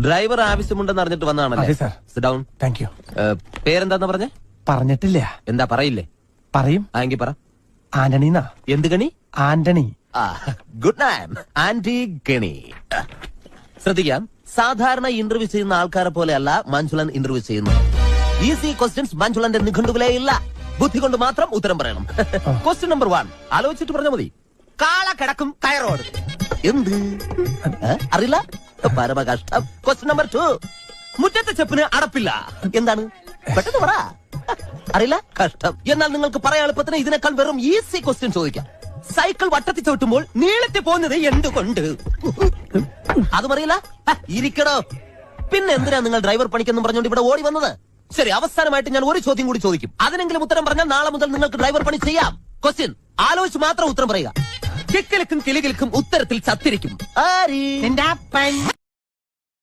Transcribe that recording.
Driver ആവശ്യമുണ്ടെന്ന് അറിഞ്ഞിട്ട് അതെ വന്നതാണല്ലേ? Sir. Sit down. Thank you. പേരെന്താന്ന് പറഞ്ഞേ? പറഞ്ഞിട്ടില്ല. എന്താ പറയില്ലേ? പറയും. എങ്കിൽ പറ. ആന്റണീന്നാ. എന്ത് ഗണി? ആന്റണി. Good name. ആന്റി ഗണി. ശ്രദ്ധിക്കാം, സാധാരണ ഇന്റർവ്യൂ ചെയ്യുന്ന ആൾക്കാരെ പോലെയല്ല മഞ്ജുളൻ ഇന്റർവ്യൂ ചെയ്യുന്നത്. ഈസി ക്വസ്റ്റ്യൻസ് മഞ്ജുളന്റെ നിഘണ്ടുവിലേ ഇല്ല. ബുദ്ധി കൊണ്ട് മാത്രം ഉത്തരം പറയണം. ക്വസ്റ്റ്യൻ നമ്പർ 1 ആലോചിച്ചിട്ട് പറഞ്ഞാൽ മതി. കാള കിടക്കും കയറോട്. എന്ത് അറിയില്ല? പരമ കഷ്ടം. ക്വസ്റ്റ്യൻ നമ്പർ 2 മുറ്റത്തെ ചെപ്പിന് അടപ്പില്ല. എന്താണ്? പെട്ടെന്ന് പറ. അറിയില്ല? കഷ്ടം. എന്നാൽ നിങ്ങൾക്ക് പറയാൻ എളുപ്പത്തിന് ഇതിനേക്കാൾ വെറും ഈസി ക്വസ്റ്റ്യൻ ചോദിക്കാം. സൈക്കിൾ വട്ടത്തിൽ ചവിട്ടുമ്പോൾ നീളത്തിൽ പോകുന്നത് എന്തുകൊണ്ട്? അതും അറിയില്ല? ഇരിക്കടോ. പിന്നെ എന്തിനാ നിങ്ങൾ ഡ്രൈവർ പണിക്കെന്നും പറഞ്ഞുകൊണ്ട് ഇവിടെ ഓടി വന്നത്? ശരി, അവസാനമായിട്ട് ഞാൻ ഒരു ചോദ്യം കൂടി ചോദിക്കും. അതിനെങ്കിലും ഉത്തരം പറഞ്ഞാൽ നാളെ മുതൽ നിങ്ങൾക്ക് ഡ്രൈവർ പണി ചെയ്യാം. ക്വസ്റ്റ്യൻ ആലോചിച്ച് മാത്രം ഉത്തരം പറയുക. കിക്കിലിക്കും കിളികിലിക്കും ഉത്തരത്തിൽ ചത്തിരിക്കും.